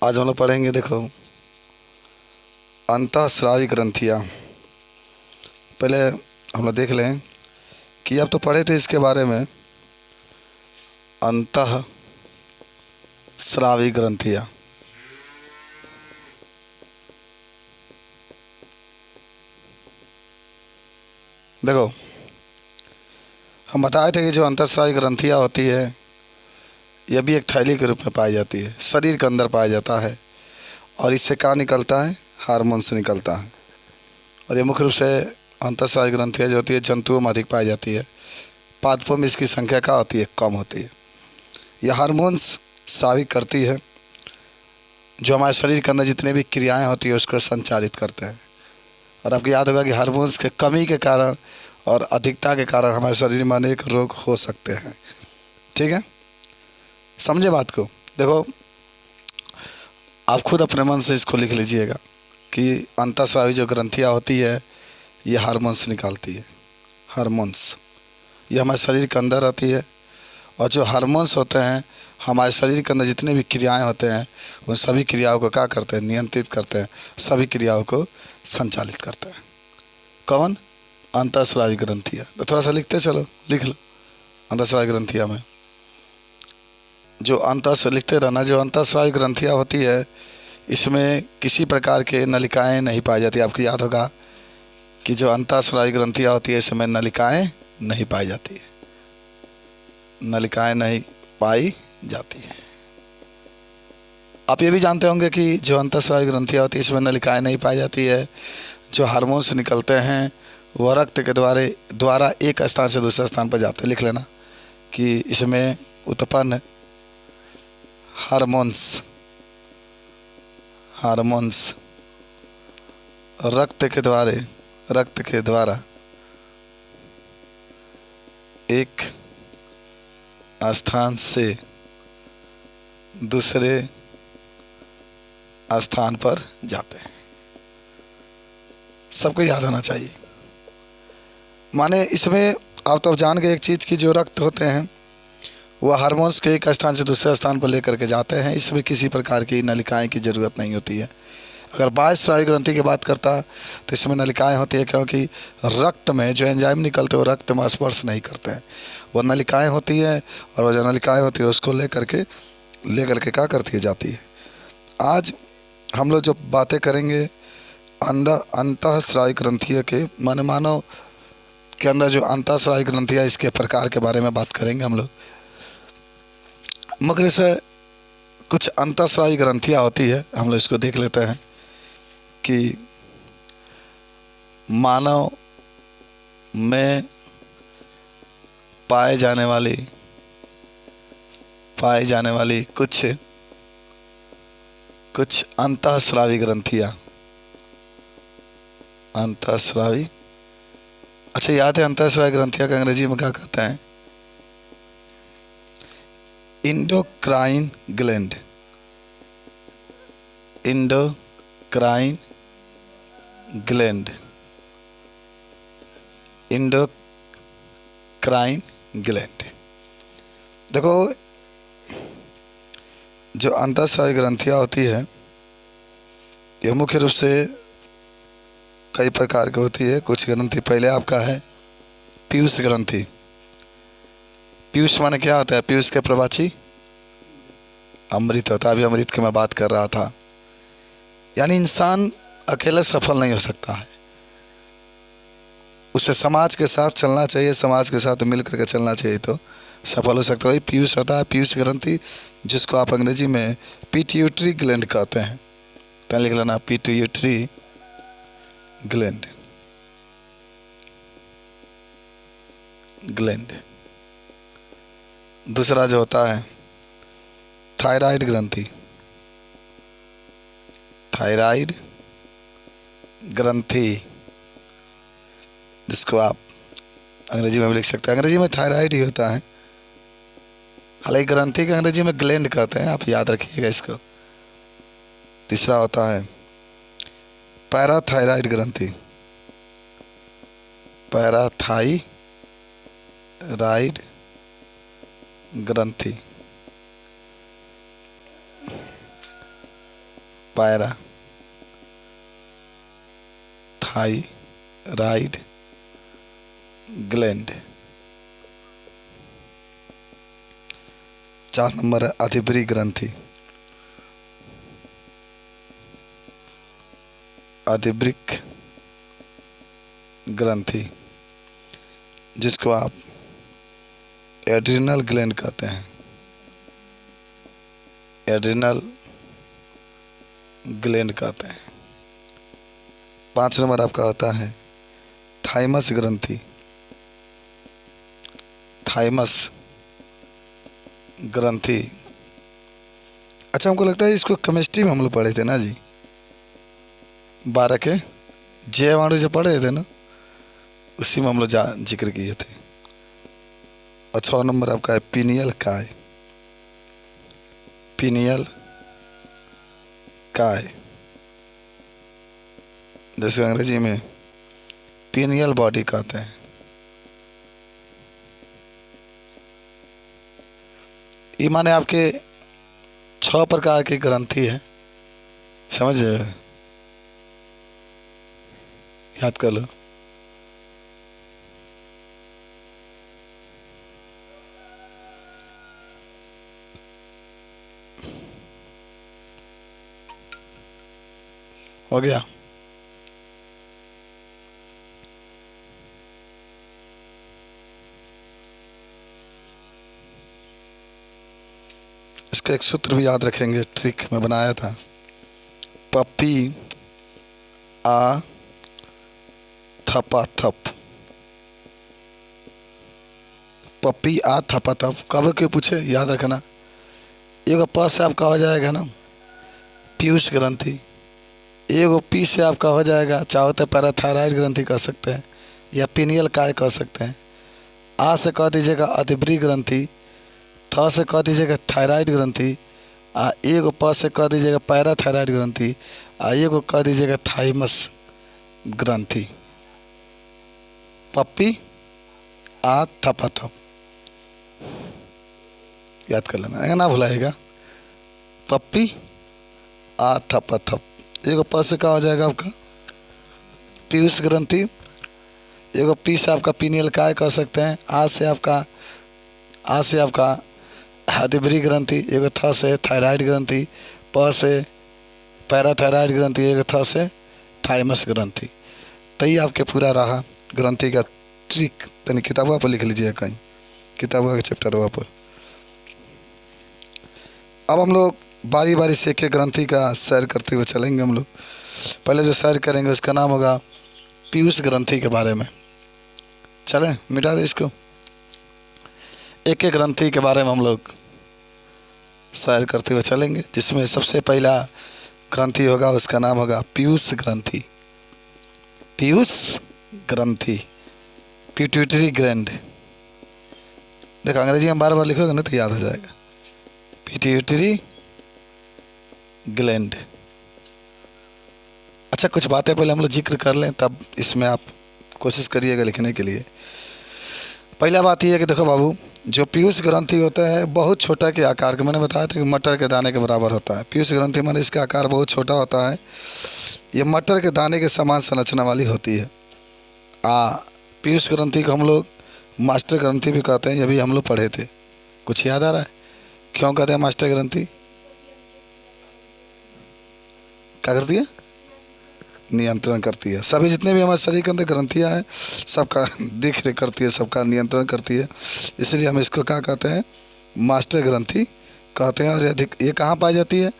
आज हम लोग पढ़ेंगे, देखो, अंतःस्रावी ग्रंथियाँ। पहले हम लोग देख लें कि अब तो पढ़े थे इसके बारे में, अंतःस्रावी ग्रंथियाँ। देखो, हम बताए थे कि जो अंतःस्रावी ग्रंथियाँ होती है यह भी एक थैली के रूप में पाई जाती है, शरीर के अंदर पाया जाता है। और इससे क्या निकलता है? हार्मोन से निकलता है। और ये मुख्य रूप से अंतःस्रावी ग्रंथियाँ जो होती है जंतुओं में अधिक पाई जाती है, पादपों में इसकी संख्या क्या होती है? कम होती है। यह हार्मोन्स स्रावित करती है जो हमारे शरीर के अंदर जितने भी क्रियाएं होती है उसको संचालित करते हैं। और आपको याद होगा कि हार्मोन्स के कमी के कारण और अधिकता के कारण हमारे शरीर में अनेक रोग हो सकते हैं। ठीक है, समझे बात को। देखो, आप खुद अपने मन से इसको लिख लीजिएगा कि अंतःस्रावी जो ग्रंथियाँ होती है ये हार्मोन्स निकालती है। हार्मोन्स ये हमारे शरीर के अंदर आती है, और जो हार्मोन्स होते हैं हमारे शरीर के अंदर जितने भी क्रियाएं होते हैं उन सभी क्रियाओं को क्या करते हैं? नियंत्रित करते हैं, सभी क्रियाओं को संचालित करते हैं। कौन? अंतःस्रावी ग्रंथियाँ। तो थोड़ा सा लिखते चलो, लिख लो। अंतःस्रावी ग्रंथियाँ में जो लिखते रहना, जो अंतःस्रावी ग्रंथियाँ होती है इसमें किसी प्रकार के नलिकाएं नहीं पाई जाती। आपको याद होगा कि जो अंतःस्रावी ग्रंथियाँ होती है इसमें नलिकाएं नहीं पाई जाती है, नलिकाएं नहीं पाई जाती है। आप ये भी जानते होंगे कि जो अंतःस्रावी ग्रंथियाँ होती है इसमें नलिकाएं नहीं पाई जाती है। जो हार्मोन्स निकलते हैं वह रक्त के द्वारा एक स्थान से दूसरे स्थान पर जाते हैं। लिख लेना कि इसमें उत्पन्न हार्मोन्स रक्त के द्वारा एक स्थान से दूसरे स्थान पर जाते हैं। सबको याद होना चाहिए। माने इसमें आप तो जान गए एक चीज़ की, जो रक्त होते हैं वह हार्मोन्स के एक स्थान से दूसरे स्थान पर लेकर के जाते हैं। इसमें किसी प्रकार की नलिकाएं की ज़रूरत नहीं होती है। अगर बाह्यस्रावी ग्रंथि की बात करता तो इसमें नलिकाएं होती है, क्योंकि रक्त में जो एंजाइम निकलते हैं वो रक्त में स्पर्श नहीं करते हैं, वो नलिकाएं होती है। और वो जो नलिकाएं होती है उसको लेकर के क्या करती है? जाती है। आज हम लोग जो बातें करेंगे अंतःस्रावी ग्रंथियों के माने मानव के अंदर जो अंतःस्रावी ग्रंथियाँ इसके प्रकार के बारे में बात करेंगे हम लोग। मुख्य से कुछ अंतःस्रावी ग्रंथियाँ होती है, हम लोग इसको देख लेते हैं कि मानव में पाए जाने वाली कुछ अंतःस्रावी ग्रंथियाँ। अंतःस्रावी, अच्छा याद है अंतःस्रावी ग्रंथियाँ का अंग्रेजी में क्या कहते हैं? Endocrine gland. Endocrine gland. देखो, जो अंतःस्रावी ग्रंथियाँ होती है ये मुख्य रूप से कई प्रकार की होती है। कुछ ग्रंथि पहले आपका है पीयूष ग्रंथि। पीयूष माने क्या होता है? पीयूष के प्रवाची अमृत होता है। अभी अमृत की मैं बात कर रहा था। यानी इंसान अकेले सफल नहीं हो सकता है, उसे समाज के साथ चलना चाहिए, समाज के साथ मिल करके चलना चाहिए तो सफल हो सकता है। वही पीयूष होता है, पीयूष ग्रंथि, जिसको आप अंग्रेजी में पिट्यूटरी ग्लैंड कहते हैं। तो लिख लेना पिट्यूटरी ग्लैंड। दूसरा जो होता है थायराइड ग्रंथि, जिसको आप अंग्रेजी में भी लिख सकते हैं। अंग्रेजी में थायराइड ही होता है, हालांकि ग्रंथि के अंग्रेजी में ग्लैंड कहते हैं, आप याद रखिएगा इसको। तीसरा होता है पैराथायराइड ग्रंथि। पैराथायराइड ग्रंथि पैरा थायराइड ग्लैंड। 4 नंबर है अधिभृगु ग्रंथि। अधिभृगु ग्रंथि जिसको आप एड्रिनल ग्लैंड कहते हैं। एड्रिनल ग्लैंड कहते हैं। 5 नंबर आपका होता है थाइमस ग्रंथि। थाइमस ग्रंथि। अच्छा, हमको लगता है इसको केमिस्ट्री में हम लोग पढ़े थे ना जी, 12 के जीवाणु जो पढ़े थे ना, उसी में हम लोग जिक्र किए थे। और 6 नंबर आपका है पीनियल काय। पीनियल काय, जैसे अंग्रेजी में पीनियल बॉडी कहते हैं। ये माने आपके 6 प्रकार की ग्रंथि है, समझ याद कर लो। हो गया। इसका एक सूत्र भी याद रखेंगे, ट्रिक में बनाया था। पप्पी आ थपा थप। पप्पी आ थपा थप कब के पूछे याद रखना। एगो प से आपका हो जाएगा ना पीयूष ग्रंथि, एगो पी से आपका हो जाएगा, चाहो तो पैराथायराइड ग्रंथि कह सकते हैं या पीनियल काय कह सकते हैं। आ से कह दीजिएगा अधिभृगु ग्रंथि, थ से कह दीजिएगा थायराइड ग्रंथि, आ एगो प से कह दीजिएगा पैराथायराइड ग्रंथि, आ एगो कह दीजिएगा थाइमस ग्रंथि। पप्पी आ थपा थप याद कर लेना, ना भुलाएगा। पप्पी आ थपा थप। एगो प से क्या हो जाएगा आपका पीयूष ग्रंथि, एगो पी से आपका पीनियल काय कह सकते हैं, आ से आपका अधिभृगु ग्रंथि, एगो थ से थायराइड ग्रंथि, प से पैराथायराइड ग्रंथि, एगो थ से थाइमस ग्रंथि। तो ये आपके पूरा रहा ग्रंथि का ट्रिक। तनी किताबों पर लिख लीजिए, कहीं किताबों के चैप्टर पर। अब हम लोग बारी बारी से एक एक ग्रंथि का सैर करते हुए चलेंगे। हम लोग पहले जो सैर करेंगे उसका नाम होगा पीयूष ग्रंथि के बारे में। चलें, मिटा दे इसको। एक एक ग्रंथि के बारे में हम लोग सैर करते हुए चलेंगे, जिसमें सबसे पहला ग्रंथि होगा उसका नाम होगा पीयूष ग्रंथि। पीयूष ग्रंथि, पिट्यूटरी ग्लैंड। देखो अंग्रेजी में बार बार लिखोगे ना तो याद हो जाएगा। Pituitary gland. अच्छा, कुछ बातें पहले हम लोग जिक्र कर लें, तब इसमें आप कोशिश करिएगा लिखने के लिए। पहला बात यह है कि देखो बाबू, जो पीयूष ग्रंथि होता है बहुत छोटा के आकार का, मैंने बताया था कि मटर के दाने के बराबर होता है। पीयूष ग्रंथि माने इसका आकार बहुत छोटा होता है। ये मटर के दाने के समान संरचना वाली होती है। पीयूष ग्रंथि को हम लोग मास्टर ग्रंथि भी कहते हैं। ये भी हम लोग पढ़े थे। कुछ याद आ रहा है क्यों कहते हैं मास्टर ग्रंथि? क्या करती है? नियंत्रण करती है। सभी जितने भी हमारे शरीर के अंदर ग्रंथियाँ हैं सबका देख रेख करती है, सबका नियंत्रण करती है। इसलिए हम इसको क्या कहते हैं? मास्टर ग्रंथि कहते हैं। और ये कहाँ पाई जाती है?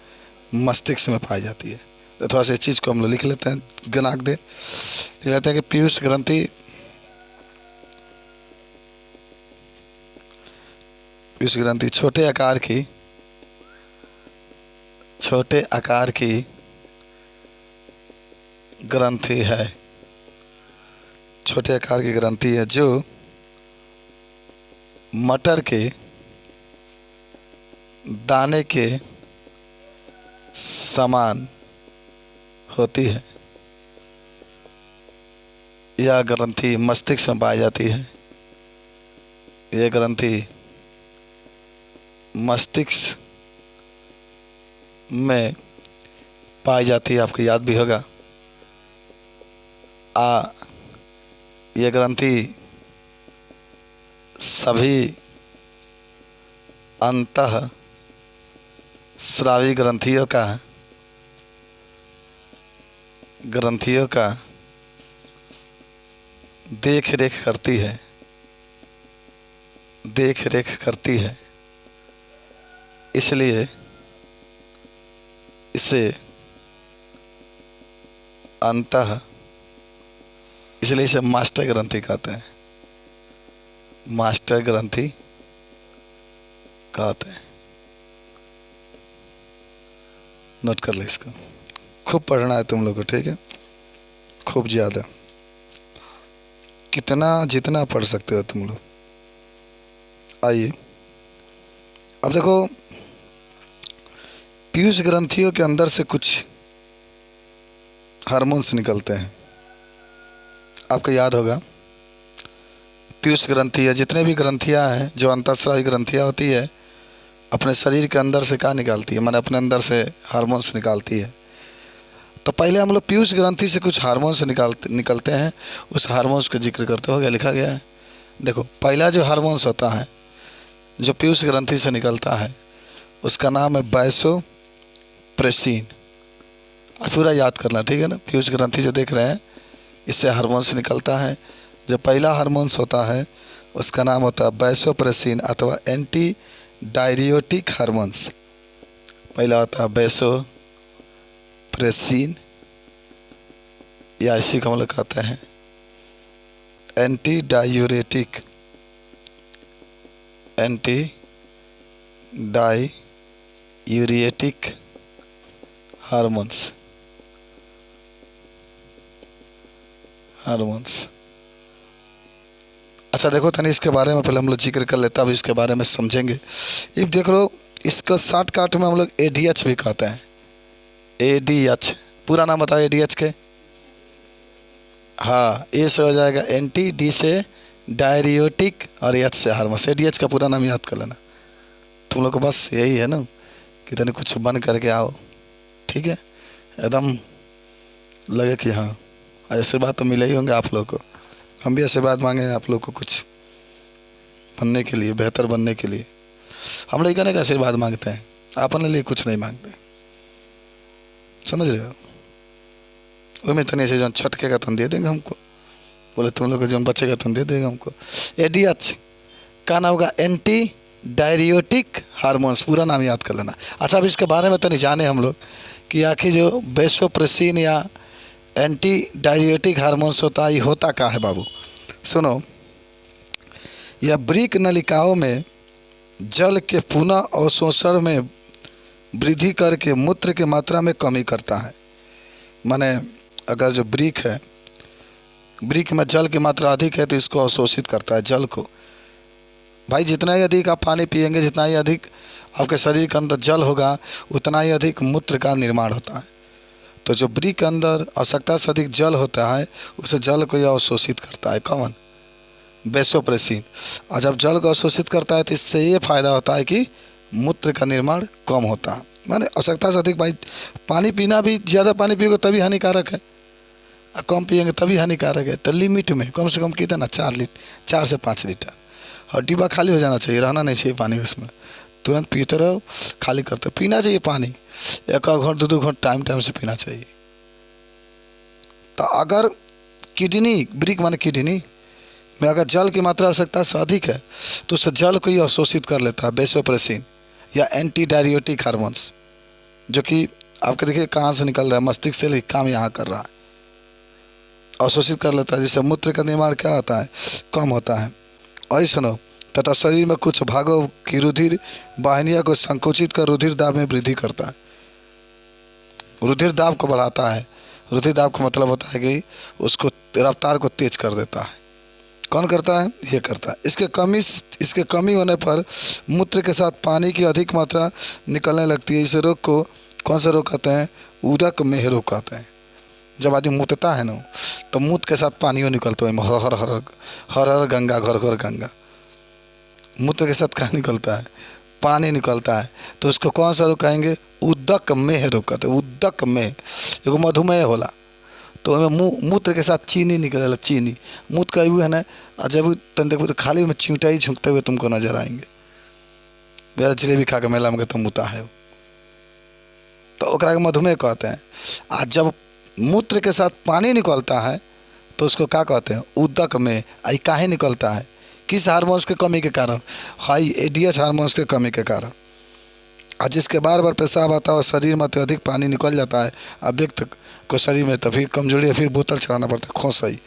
मस्तिष्क में पाई जाती है। तो थोड़ा सा इस चीज़ को हम लोग लिख लेते हैं, गनाक दे। ये कहते हैं कि पीयूष ग्रंथि छोटे आकार की ग्रंथि है। छोटे आकार की ग्रंथि है जो मटर के दाने के समान होती है। यह ग्रंथि मस्तिष्क में पाई जाती है। यह ग्रंथि मस्तिष्क में पाई जाती है, आपको याद भी होगा। ये ग्रंथि सभी अंतः स्रावी ग्रंथियों का देख रेख करती है। इसलिए इसे मास्टर ग्रंथि कहते हैं। मास्टर ग्रंथि कहते हैं। नोट कर ले इसको। खूब पढ़ना है तुम लोग को, ठीक है? खूब ज़्यादा, जितना पढ़ सकते हो तुम लोग। आइए अब देखो, पीयूष ग्रंथियों के अंदर से कुछ हार्मोन्स निकलते हैं। आपको याद होगा, पीयूष ग्रंथि, जितने भी ग्रंथियां हैं जो अंतःस्रावी ग्रंथियां होती है, अपने शरीर के अंदर से क्या निकालती है, माने अपने अंदर से हार्मोन्स निकालती है। तो पहले हम लोग पीयूष ग्रंथि से कुछ हार्मोन्स निकलते हैं। उस हार्मोन्स का जिक्र करते हुए लिखा गया है। देखो, पहला जो हार्मोन्स होता है जो पीयूष ग्रंथि से निकलता है, उसका नाम है वैसोप्रेसिन। अब पूरा याद करना, ठीक है ना? पीयूष ग्रंथि जो देख रहे हैं, इससे हार्मोन्स निकलता है। जो पहला हार्मोन्स होता है उसका नाम होता है वैसोप्रेसिन अथवा एंटी डायरियोटिक हार्मोन्स। पहला होता है वैसोप्रेसिन, या इसी को हम लोग कहते हैं एंटी डाययूरेटिक हार्मोन्स। अच्छा देखो तनी, इसके बारे में पहले हम लोग जिक्र कर लेते हैं, अब इसके बारे में समझेंगे। ये देख लो, इसका शॉर्टकट में हम लोग ADH भी कहते हैं। ADH पूरा नाम बताओ ADH के। हाँ, ए से हो जाएगा एंटी, डी से डायरियोटिक और H से हार्मोन्स। ADH का पूरा नाम याद कर लेना। तुम लोग को बस यही है ना कि तनी कुछ बन करके आओ, ठीक है? एकदम लगे कि हाँ, ऐसे बात तो मिले ही होंगे आप लोग को। हम भी आशीर्वाद मांगे आप लोग को कुछ बनने के लिए, बेहतर बनने के लिए। हम लोग कहने का आशीर्वाद मांगते हैं, अपने लिए कुछ नहीं मांगते, समझ रहे हो? वही में तनी से जो छटके का तुम दे देंगे हमको, बोले तुम लोग को जो बचेगा तुम दे देगा हमको। ADH का नाम होगा एंटी डायरियोटिक हार्मोन्स, पूरा नाम याद कर लेना। अच्छा, अब इसके बारे में तनी जाने हम लोग कि आखिर जो वैसोप्रेसिन या एंटी डायरियोटिक हार्मोन्स होता है, ये होता क्या है बाबू? सुनो, यह वृक्क नलिकाओं में जल के पुनः अवशोषण में वृद्धि करके मूत्र की मात्रा में कमी करता है। माने अगर जो वृक्क है, वृक्क में जल की मात्रा अधिक है तो इसको अवशोषित करता है, जल को। भाई जितना ही अधिक आप पानी पिएंगे, जितना ही अधिक आपके शरीर के अंदर जल होगा, उतना ही अधिक मूत्र का निर्माण होता है। तो जो वृक्क के अंदर आवश्यकता से अधिक जल होता है, उसे जल को यह अवशोषित करता है। कौन? वैसोप्रेसिन। और जब जल को अवशोषित करता है तो इससे ये फायदा होता है कि मूत्र का निर्माण कम होता है। माने आवश्यकता से अधिक, भाई पानी पीना भी, ज़्यादा पानी पियोगे तभी हानिकारक है, और कम पिएंगे तभी हानिकारक है। तो लिमिट में कम से कम कितना, 4 से 5 लीटर। और डिब्बा खाली हो जाना चाहिए, रहना नहीं चाहिए पानी उसमें। तुरंत पीते रहो, खाली करते पीना चाहिए पानी। 1 घंट 2 घंट टाइम से पीना चाहिए। तो अगर किडनी, वृक्क माने किडनी में अगर जल की मात्रा आवश्यकता से अधिक है तो उस जल को ही अवशोषित कर लेता है वैसोप्रेसिन या एंटी डायरियोटिक हार्मोन्स, जो कि आपके देखिए कहाँ से निकल रहा है, मस्तिष्क से काम यहाँ कर रहा है, अवशोषित कर लेता है, जिससे मूत्र का निर्माण क्या होता है, कम होता है। और सुनो, तथा शरीर में कुछ भागों की रुधिर वाहिनियों को संकुचित कर रुधिर दाब में वृद्धि करता है, रुधिर दाब को बढ़ाता है। रुधिर दाब का मतलब होता है कि उसको रफ्तार को तेज कर देता है। कौन करता है? ये करता है। इसके कमी होने पर मूत्र के साथ पानी की अधिक मात्रा निकलने लगती है। इस रोग को कौन सा रोग कहते हैं? उदक मेह रोग कहते हैं। जब आदमी मूत्रता है ना, तो मूत्र के साथ पानी निकलता है, हर हर हर हर गंगा, घर घर गंगा। मूत्र के साथ क्या निकलता है? पानी निकलता है, तो उसको कौन सा रोग कहेंगे? उदक मेह रोग कहते हैं। उदक मेह एगो मधुमेह होला, तो मूत्र के साथ चीनी निकलेला, चीनी मूत्र का भी है ना। और जब तुम देखो तो खाली में चिंटा ही झुकते हुए तुमको नजर आएंगे। मेरा जलेबी खा के मेला में तुम मुता है, तो ओकरा के मधुमेह कहते हैं। आज जब मूत्र के साथ पानी निकलता है तो उसको क्या कहते हैं? उदक में। आई काहे निकलता है? किस हार्मोन्स के कमी के कारण? हाई एडीएच हार्मोन्स के कमी के कारण। आज जिसके बार बार पेशाब आता है और शरीर में अत्यधिक पानी निकल जाता है, अब व्यक्ति को शरीर में तो फिर कमजोरी है, फिर बोतल चढ़ाना पड़ता है। खोस आई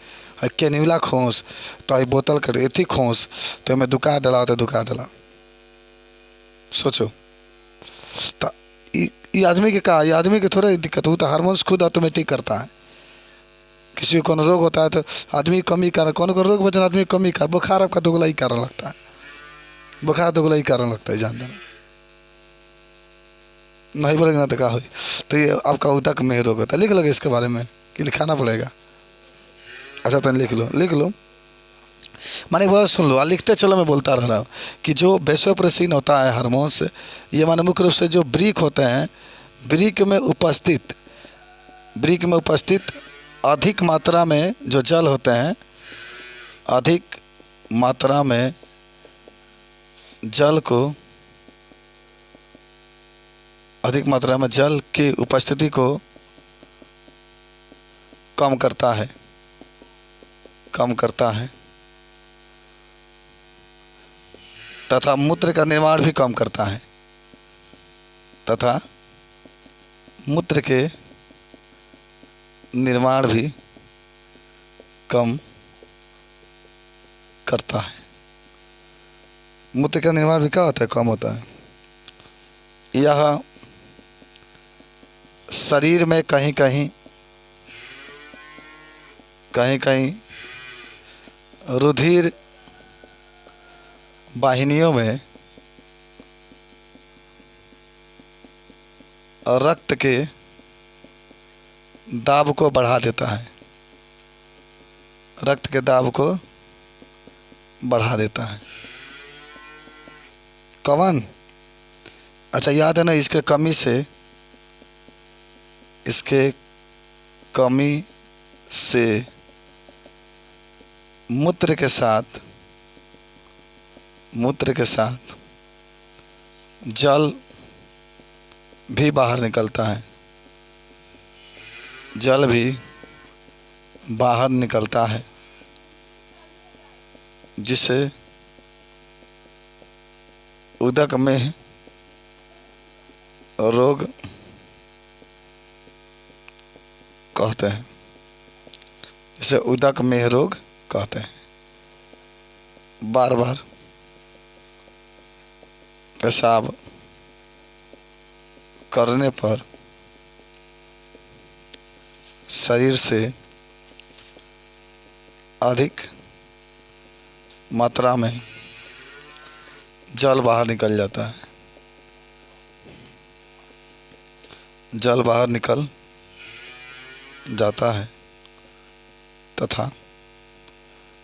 केन्यूला खोस, तो आई बोतल कर एथी खोस, तो हमें दुकान डला होता है, दुकान डला। सोचो तो ये आदमी के का, ये आदमी के थोड़ा दिक्कत हो, तो हार्मोन्स खुद ऑटोमेटिक करता है। किसी को कौन रोग होता है तो आदमी कमी कारण, कौन को रोग वजन आदमी कमी कारण, बुखार आपका दोगला ही कारण लगता है, बुखार दोगला ही कारण लगता है, जान देना। नहीं बोलेंगे ना तो क्या हो, तो ये आपका उदक मेह रोग होता है। लिख लोगे इसके बारे में कि लिखाना पड़ेगा? अच्छा तो लिख लो, लिख लो, माने बहुत सुन लो, लिखते चलो, मैं बोलता रह रहा हूँ कि जो वेसोप्रेसिन होता है हार्मोन्स, ये माने मुख्य रूप से जो वृक्क होते हैं, वृक्क में उपस्थित अधिक मात्रा में जो जल होते हैं, अधिक मात्रा में जल को, अधिक मात्रा में जल की उपस्थिति को कम करता है, कम करता है, तथा मूत्र का निर्माण भी कम करता है, तथा मूत्र के निर्माण भी कम करता है। मूत्र का निर्माण भी क्या होता है? कम होता है। यह शरीर में कहीं कहीं रुधिर वाहिनियों में रक्त के दाब को बढ़ा देता है, रक्त के दाब को बढ़ा देता है। कौन? अच्छा याद है ना, इसके कमी से मूत्र के साथ जल भी बाहर निकलता है, जल भी बाहर निकलता है, जिसे उदक में रोग कहते हैं, जिसे उदक में रोग कहते हैं। बार बार पेशाब करने पर शरीर से अधिक मात्रा में जल बाहर निकल जाता है, जल बाहर निकल जाता है तथा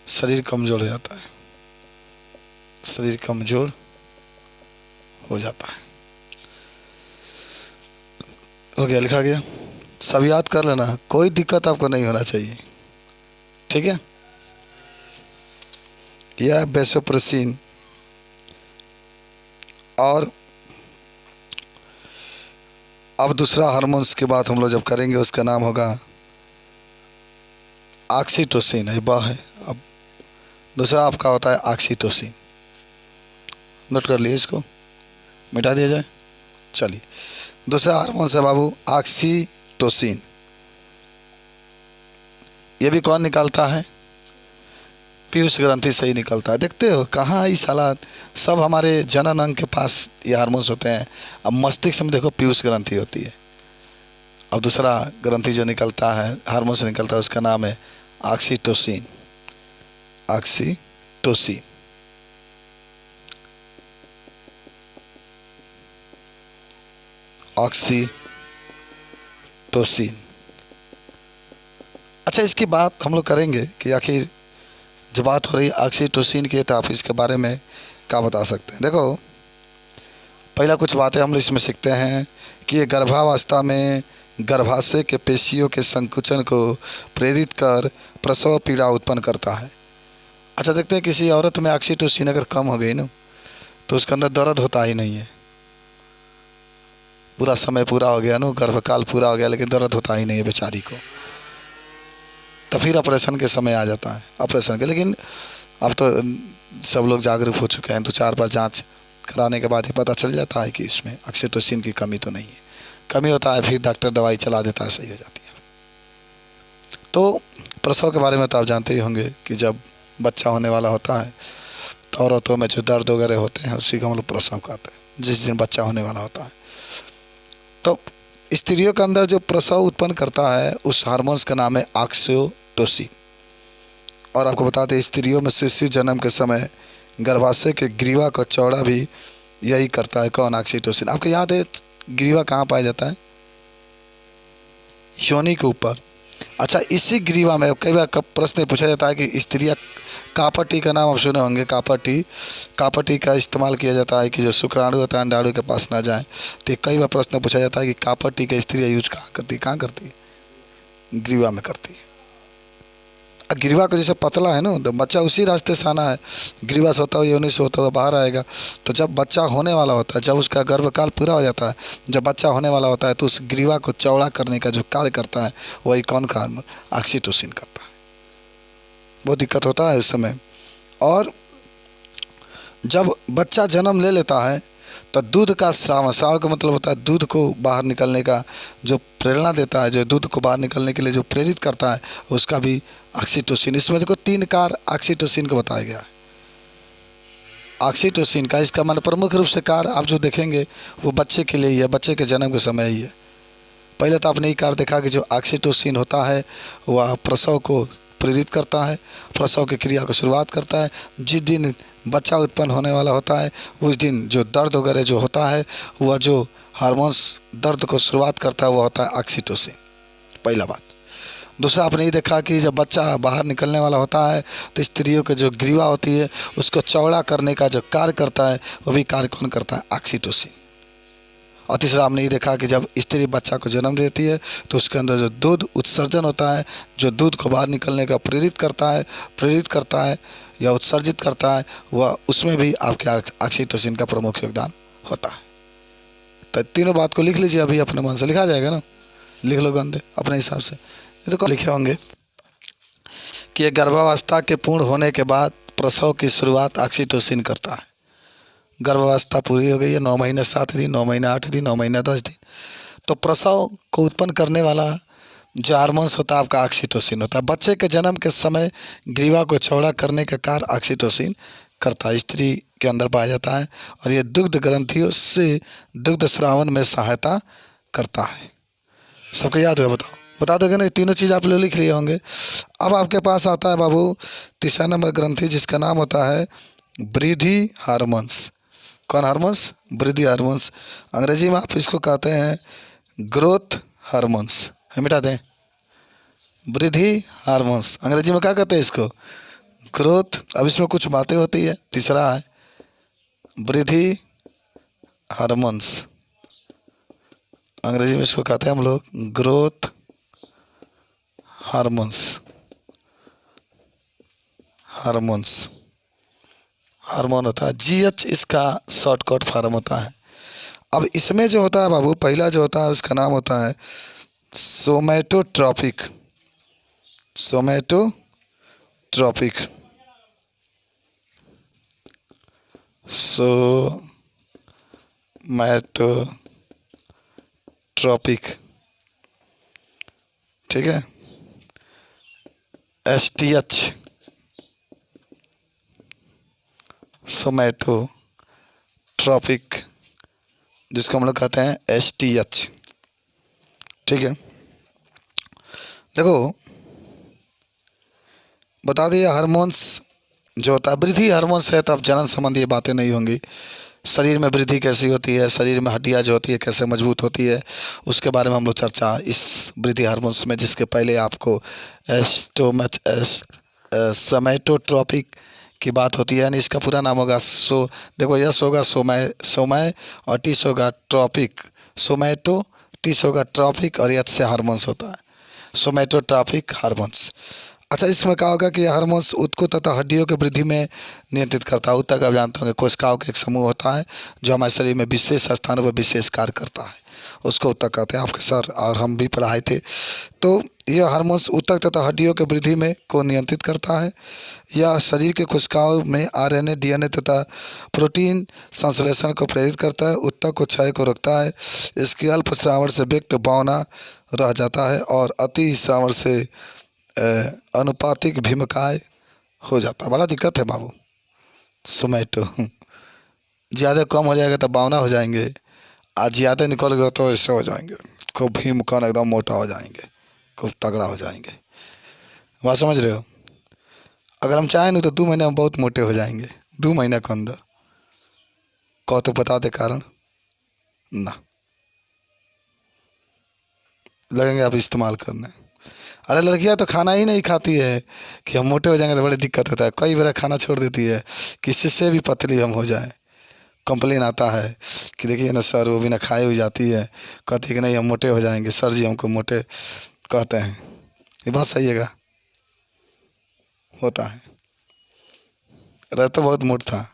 शरीर कमज़ोर हो जाता है, शरीर कमज़ोर हो जाता है। हो गया, लिखा गया, सब याद कर लेना, कोई दिक्कत आपको नहीं होना चाहिए, ठीक है। यह वेसोप्रेसिन और अब दूसरा हार्मोन्स की बात हम लोग जब करेंगे उसका नाम होगा ऑक्सीटोसिन। है वह है। अब दूसरा आपका होता है ऑक्सीटोसिन। नोट कर लिए, इसको मिटा दिया जाए। चलिए, दूसरा हार्मोन है बाबू ऑक्सीटोसिन। ये भी कौन निकालता है? पीयूष ग्रंथि से ही निकलता है। देखते हो कहाँ इस हालात, सब हमारे जनन अंग के पास ये हार्मोन्स होते हैं। अब मस्तिष्क में देखो पीयूष ग्रंथि होती है। अब दूसरा ग्रंथि जो निकलता है, हार्मोन से निकलता है, उसका नाम है ऑक्सीटोसिन। Oxytocin oxytocin. अच्छा, इसकी बात हम लोग करेंगे कि आखिर जब बात हो रही ऑक्सीटोसिन की तो आप इसके बारे में क्या बता सकते हैं। देखो, पहला कुछ बातें हम इसमें सीखते हैं कि ये गर्भावस्था में गर्भाशय के पेशियों के संकुचन को प्रेरित कर प्रसव पीड़ा उत्पन्न करता है। अच्छा, देखते हैं किसी औरत में ऑक्सीटोसिन अगर कम हो गई ना तो उसके अंदर दर्द होता ही नहीं है। पूरा समय पूरा हो गया ना, गर्भकाल पूरा हो गया, लेकिन दर्द होता ही नहीं है बेचारी को। तो फिर ऑपरेशन के समय आ जाता है ऑपरेशन के। लेकिन अब तो सब लोग जागरूक हो चुके हैं, तो 4 बार जांच कराने के बाद ही पता चल जाता है कि इसमें ऑक्सीटोसिन की कमी तो नहीं है। कमी होता है फिर डॉक्टर दवाई चला देता है, सही हो जाती है। तो प्रसव के बारे में तो आप जानते ही होंगे कि जब बच्चा होने वाला होता है तो औरतों में जो दर्द वगैरह होते हैं उसी को हम लोग प्रसव कहते हैं, जिस दिन बच्चा होने वाला होता है। तो स्त्रियों के अंदर जो प्रसव उत्पन्न करता है उस हार्मोन्स का नाम है ऑक्सीटोसिन। और आपको बता दें, स्त्रियों में शिशु जन्म के समय गर्भाशय के ग्रीवा का चौड़ा भी यही करता है। कौन? ऑक्सीटोसिन। आपको याद है ग्रीवा कहाँ पाया जाता है? योनि के ऊपर। अच्छा, इसी ग्रीवा में कई बार प्रश्न पूछा जाता है कि स्त्रियाँ कापटी का नाम आप सुने होंगे। कापटी का इस्तेमाल किया जाता है कि जो शुक्राणु होता है अंडाणु के पास ना जाए। तो कई बार प्रश्न पूछा जाता है कि कापटी का स्त्रियाँ यूज कहाँ करती है? ग्रीवा में करती है। ग्रीवा का जैसे पतला है ना, तो बच्चा उसी रास्ते से आना है। ग्रीवा से होता हुआ योनि से होता हुआ बाहर आएगा। तो जब बच्चा होने वाला होता है, जब उसका गर्भकाल पूरा हो जाता है, जब बच्चा होने वाला होता है, तो उस ग्रीवा को चौड़ा करने का जो कार्य करता है वही कौन का हार्मोन? ऑक्सीटोसिन करता है। बहुत दिक्कत होता है उस समय। और जब बच्चा जन्म ले लेता है तो दूध का स्राव का मतलब होता है दूध को बाहर निकलने का जो प्रेरणा देता है, जो दूध को बाहर निकलने के लिए जो प्रेरित करता है, उसका भी ऑक्सीटोसिन। इसमें देखो 3 कार्य ऑक्सीटोसिन को बताया गया है। ऑक्सीटोसिन का इसका मतलब प्रमुख रूप से कार्य आप जो देखेंगे वो बच्चे के लिए ही है, बच्चे के जन्म के समय ही है। पहले तो आपने ये कार्य देखा कि जो ऑक्सीटोसिन होता है वह प्रसव को प्रेरित करता है, प्रसव की क्रिया को शुरुआत करता है। जिस दिन बच्चा उत्पन्न होने वाला होता है उस दिन जो दर्द वगैरह जो होता है वह जो हार्मोन्स दर्द को शुरुआत करता है वह होता है ऑक्सीटोसिन, पहला बात। दूसरा, आपने ये देखा कि जब बच्चा बाहर निकलने वाला होता है तो स्त्रियों के जो ग्रीवा होती है उसको चौड़ा करने का जो कार्य करता है वो भी कार्य कौन करता है? ऑक्सीटोसिन। और तीसरा, आपने ये देखा कि जब स्त्री बच्चा को जन्म देती है तो उसके अंदर जो दूध उत्सर्जन होता है, जो दूध को बाहर निकलने का प्रेरित करता है या उत्सर्जित करता है, वह उसमें भी आपके ऑक्सीटोसिन का प्रमुख योगदान होता है। तो तीनों बात को लिख लीजिए, अभी अपने मन से लिखा जाएगा ना, लिख लो गंदे अपने हिसाब से। ये तो लिखे होंगे कि गर्भावस्था के पूर्ण होने के बाद प्रसव की शुरुआत ऑक्सीटोसिन करता है। गर्भावस्था पूरी हो गई है, 9 महीने 7 दिन, 9 महीने 8 दिन, 9 महीने 10 दिन, तो प्रसव को उत्पन्न करने वाला जो हार्मोन्स होता है आपका ऑक्सीटोसिन होता है। बच्चे के जन्म के समय ग्रीवा को चौड़ा करने का कार्य ऑक्सीटोसिन करता है, स्त्री के अंदर पाया जाता है। और ये दुग्ध ग्रंथियों से दुग्ध स्रावन में सहायता करता है। सबको याद है? बता दोगे ना? तीनों चीज़ आप लोग लिख लिए होंगे। अब आपके पास आता है बाबू 3 नंबर ग्रंथि, जिसका नाम होता है वृद्धि हार्मोन्स। कौन हार्मोन्स? वृद्धि हार्मोन्स। अंग्रेजी में आप इसको कहते हैं ग्रोथ हार्मोन्स। मिटा दें, वृद्धि हार्मोन्स अंग्रेजी में क्या कहते हैं इसको? ग्रोथ। अब इसमें कुछ बातें होती है। तीसरा है वृद्धि हार्मोन्स, अंग्रेजी में इसको कहते हैं हम लोग ग्रोथ हार्मोन्स। हार्मोन होता है GH, इसका शॉर्टकट फॉर्म होता है। अब इसमें जो होता है बाबू, पहला जो होता है उसका नाम होता है सोमैटोट्रॉपिक। ठीक है। STH, सोमैटोट्रॉपिक, जिसको हम लोग कहते हैं STH। ठीक है। देखो बता दिए हार्मोन्स जो होता है वृद्धि हार्मोन्स है, तो अब जनन संबंधी ये बातें नहीं होंगी। शरीर में वृद्धि कैसी होती है, शरीर में हड्डियाँ जो होती है कैसे मजबूत होती है, उसके बारे में हम लोग चर्चा इस वृद्धि हार्मोन्स में, जिसके पहले आपको सोमैटोट्रॉपिक की बात होती है, यानी इसका पूरा नाम होगा देखो यस होगा सोमय सोमय, और टिस होगा ट्रॉपिक सोमैटो, टिस होगा ट्रॉपिक, और एच से हार्मोन्स होता है सोमैटोट्रॉपिक हार्मोन्स। अच्छा, इसमें क्या होगा कि हार्मोन्स उत्तक तथा हड्डियों की वृद्धि में नियंत्रित करता है। उत्तक आप जानते होंगे कोशिकाओं का एक समूह होता है जो हमारे शरीर में विशेष स्थानों पर विशेष कार्य करता है, उसको उत्तक कहते हैं। आपके सर और हम भी पढ़ाए थे। तो यह हार्मोन्स उत्तक तथा हड्डियों की वृद्धि में को नियंत्रित करता है। यह शरीर के कोशिकाओं में आरएनए, डीएनए तथा प्रोटीन संश्लेषण को प्रेरित करता है। उत्तक को क्षय को रोकता है। इसके अल्प श्रावण से व्यक्ति बौना रह जाता है और अति श्रावण से अनुपातिक भीमकाय हो जाता है। बड़ा दिक्कत है बाबू सोमैटो। ज़्यादा कम हो जाएगा तो बावना हो जाएंगे, आज ज़्यादा निकल गया तो ऐसे हो जाएंगे, खूब भीमकान एकदम मोटा हो जाएंगे, खूब तगड़ा हो जाएंगे। बात समझ रहे हो? अगर हम चाहें नहीं तो 2 महीने में बहुत मोटे हो जाएंगे, 2 महीने के अंदर। कहो तो बता दे कारण ना, लगेंगे आप इस्तेमाल करने। अरे लड़कियां तो खाना ही नहीं खाती है कि हम मोटे हो जाएंगे तो बड़ी दिक्कत होता है, कई बार खाना छोड़ देती है कि इससे भी पतली हम हो जाएं। कंप्लेन आता है कि देखिए ना सर, वो भी ना खाए हुई जाती है, कहती है कि नहीं हम मोटे हो जाएंगे सर जी, हमको मोटे कहते हैं। ये बात सही है? होता है। रहता बहुत मोट था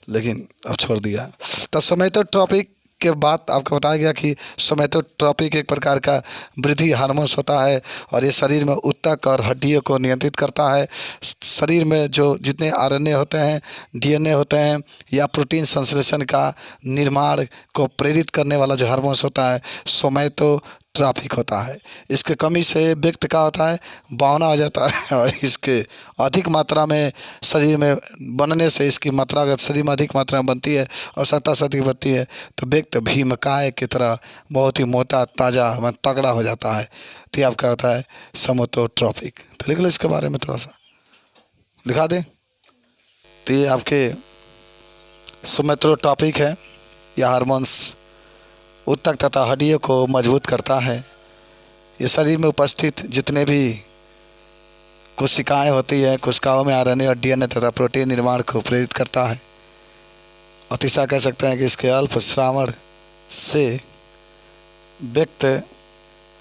लेकिन अब छोड़ दिया। तो सोमैटोट्रॉपिक के बाद आपको बताया गया कि सोमैटोट्रॉपिक एक प्रकार का वृद्धि हार्मोन्स होता है और ये शरीर में उत्तक और हड्डियों को नियंत्रित करता है। शरीर में जो जितने आरएनए होते हैं, डीएनए होते हैं या प्रोटीन संश्लेषण का निर्माण को प्रेरित करने वाला जो हार्मोन्स होता है सोमैटोट्रॉपिक होता है। इसके कमी से व्यक्ति का होता है बौना हो जाता है, और इसके अधिक मात्रा में शरीर में बनने से इसकी मात्रा अगर शरीर में अधिक मात्रा में बनती है और सत्ता बनती है तो व्यक्ति भीमकाय की तरह बहुत ही मोटा ताज़ा तगड़ा हो जाता है। तो ये आपका होता है सोमैटोट्रॉपिक। तो लिख लो इसके बारे में, थोड़ा सा लिखा दें। तो ये आपके सोमैटोट्रॉपिक है। यह हार्मोन्स उत्तक तथा हड्डियों को मजबूत करता है। ये शरीर में उपस्थित जितने भी कोशिकाएं होती है, कोशिकाओं में आरएनए और डीएनए तथा प्रोटीन निर्माण को प्रेरित करता है। और तीसरा कह सकते हैं कि इसके अल्प श्रावण से व्यक्ति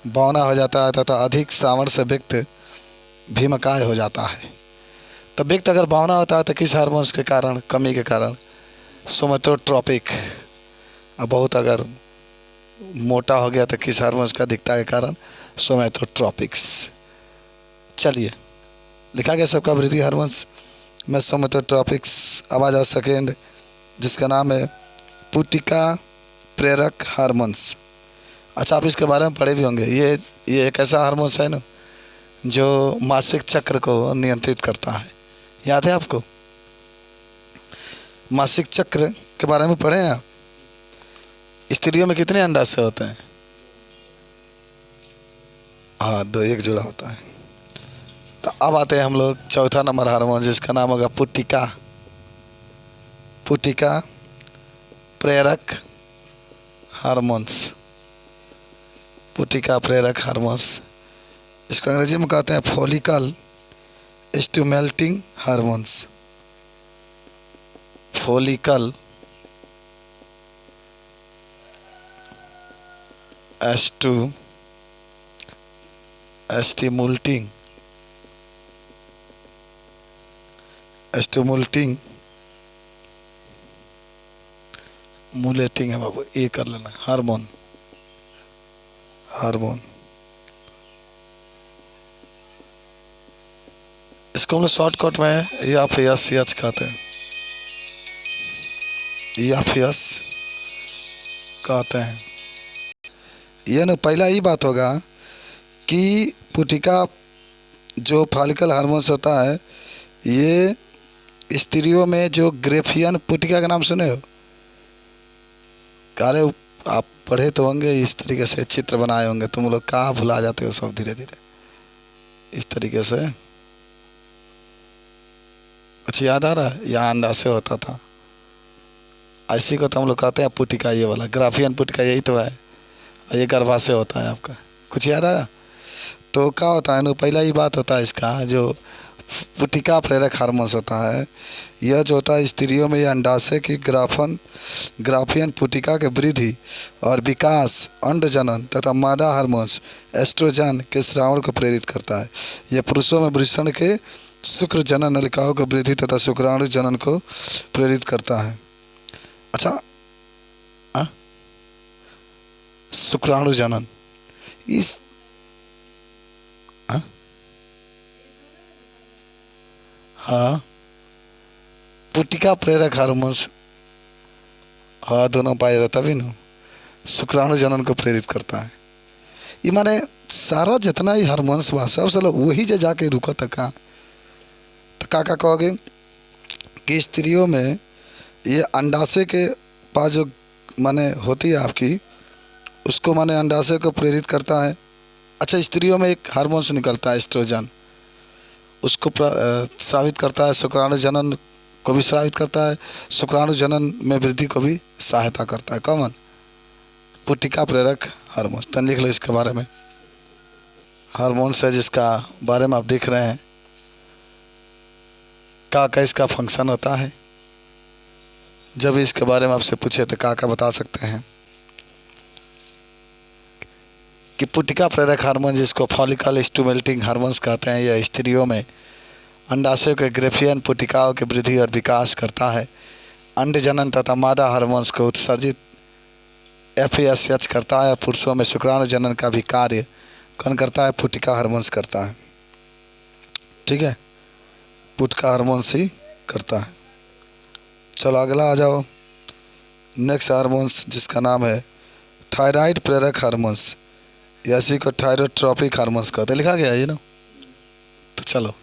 बौना हो जाता है तथा अधिक श्रावण से व्यक्ति भीमकाय हो जाता है। तो व्यक्ति अगर बौना होता है तो किस हार्मोन्स के कारण, कमी के कारण? सोमैटोट्रॉपिक। अब बहुत अगर मोटा हो गया तो किस हार्मोन्स का अधिकता के कारण? सोमैटोट्रॉपिक्स। चलिए लिखा गया सबका वृद्धि हार्मोन्स में सोमैटोट्रॉपिक्स। अब आ जाओ सेकेंड, जिसका नाम है पुटिका प्रेरक हार्मोन्स। अच्छा, आप इसके बारे में पढ़े भी होंगे। ये एक ऐसा हार्मोन्स है ना जो मासिक चक्र को नियंत्रित करता है। याद है आपको? मासिक चक्र के बारे में पढ़े हैं आप? स्त्रियों में कितने अंडाशय होते हैं? हाँ, 2, एक जुड़ा होता है। तो अब आते हैं हम लोग चौथा नंबर हार्मोन, जिसका नाम होगा पुटिका प्रेरक हार्मोन्स। पुटिका प्रेरक हार्मोन्स, इसको अंग्रेजी में कहते हैं follicle stimulating hormones. Follicle stimulating मुलेटिंग है बाबू, ये कर लेना। हार्मोन इसको हम लोग शॉर्टकट में EFS कहते हैं। EFS कहते हैं। ये ना पहला ही बात होगा कि पुटिका जो फॉलिकल हार्मोन्स होता है, ये स्त्रियों में जो ग्रेफियन पुटिका का नाम सुने हो? अरे आप पढ़े तो होंगे, इस तरीके से चित्र बनाए होंगे। तुम लोग कहाँ भुला जाते हो सब धीरे धीरे इस तरीके से। अच्छा, याद आ रहा है? यहाँ अंडा से होता था, ऐसी को तो हम लोग कहते हैं पुटिका। ये वाला ग्राफियन पुटिका यही तो है। ये गर्भाशय होता है आपका। कुछ याद आया? तो क्या होता है ना, पहला ही बात होता है इसका, जो पुटिका प्रेरक हार्मोन्स होता है। यह जो होता है स्त्रियों में, यह अंडाशय की ग्राफियन पुटिका के वृद्धि और विकास, अंड जनन तथा मादा हार्मोन्स एस्ट्रोजन के स्रावण को प्रेरित करता है। यह पुरुषों में वृषण के शुक्र जनन नलिकाओं की वृद्धि तथा शुक्राणु जनन को प्रेरित करता है। अच्छा, शुक्राणु जनन इस हाँ, पुटिका प्रेरक हार्मोन्स, हाँ दोनों पाया जाता भी ना, शुक्राणु जनन को प्रेरित करता है। ये माने सारा जितना ही हार्मोन्स बा सब साला वही जे जाके रुका तका तो का कहोगे कि स्त्रियों में ये अंडाशय के पास जो माने होती है आपकी, उसको माने अंडाशय को प्रेरित करता है। अच्छा, स्त्रियों में एक हार्मोन्स निकलता है एस्ट्रोजन, उसको स्रावित करता है, शुक्राणु जनन को भी स्रावित करता है, शुक्राणु जनन में वृद्धि को भी सहायता करता है। कौन? पुटिका प्रेरक हार्मोन्स। तो लिख लो इसके बारे में। हार्मोन्स है जिसका बारे में आप देख रहे हैं, का इसका फंक्शन होता है। जब इसके बारे में आपसे पूछे तो का बता सकते हैं कि पुटिका प्रेरक हार्मोन, जिसको फॉलिकल स्टिमुलेटिंग हार्मोन्स कहते हैं, यह स्त्रियों में अंडाशय के ग्रेफियन पुटिकाओं की वृद्धि और विकास करता है। अंड जनन तथा मादा हार्मोन्स को उत्सर्जित FSH करता है। पुरुषों में शुक्राणु जनन का भी कार्य कौन करता है? पुटिका हार्मोन्स करता है। ठीक है, पुटिका हार्मोन्स ही करता है। चलो अगला आ जाओ। नेक्स्ट हार्मोन्स जिसका नाम है थायराइड प्रेरक हार्मोन्स, या इसी को थायरोट्रोपिक हार्मोन्स कहते हैं। लिखा गया है ये ना। तो चलो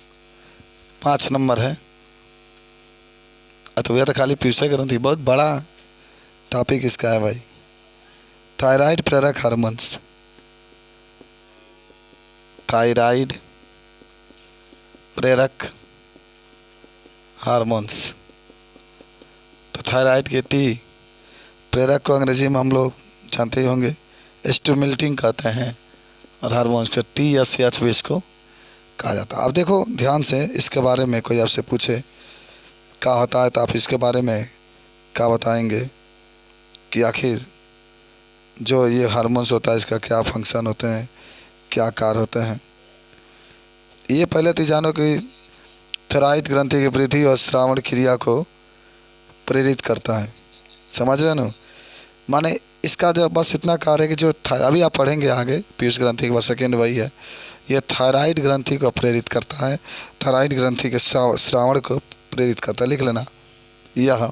5 नंबर है। तो यह तो खाली पीछे ग्रंथि, बहुत बड़ा टॉपिक इसका है भाई। थायराइड प्रेरक हार्मोन्स, थायराइड प्रेरक हार्मोन्स। तो थायराइड के टी प्रेरक को अंग्रेजी में हम लोग जानते ही होंगे स्टिमुलेटिंग कहते हैं, और हार्मोन्स के TSH भी इसको कहा जाता है। अब देखो ध्यान से, इसके बारे में कोई आपसे पूछे क्या होता है तो आप इसके बारे में क्या बताएंगे कि आखिर जो ये हार्मोन्स होता है इसका क्या फंक्शन होते हैं, क्या कार्य होते हैं। ये पहले तो जानो कि थायराइड ग्रंथि की वृद्धि और श्रावण क्रिया को प्रेरित करता है। समझ रहे ना? माने इसका जो बस इतना कार्य है कि जो अभी आप पढ़ेंगे आगे, पीयूष ग्रंथि के बाद सेकेंड वही है, ये थायराइड ग्रंथि को प्रेरित करता है। थायराइड ग्रंथि के श्रावण को प्रेरित करता है। लिख लेना, यह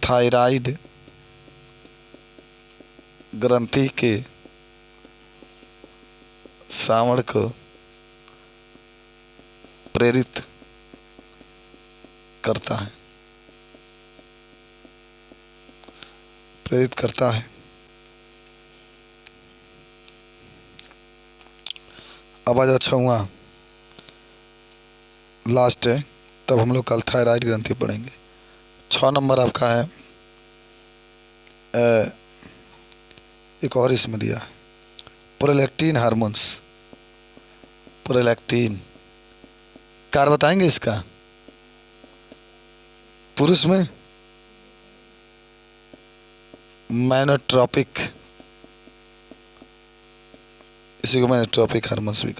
थायराइड ग्रंथि के श्रावण को प्रेरित करता है, प्रेरित करता है। अब आज अच्छा हुआ लास्ट है, तब हम लोग कल थायराइड ग्रंथि पढ़ेंगे। 6 नंबर आपका है, एक और इसमें दिया है प्रोलैक्टिन हार्मोन्स। प्रोलैक्टिन कार्य बताएंगे इसका। पुरुष में मैनोट्रोपिक, इसी को मैनोट्रोपिक हार्मोन्स भी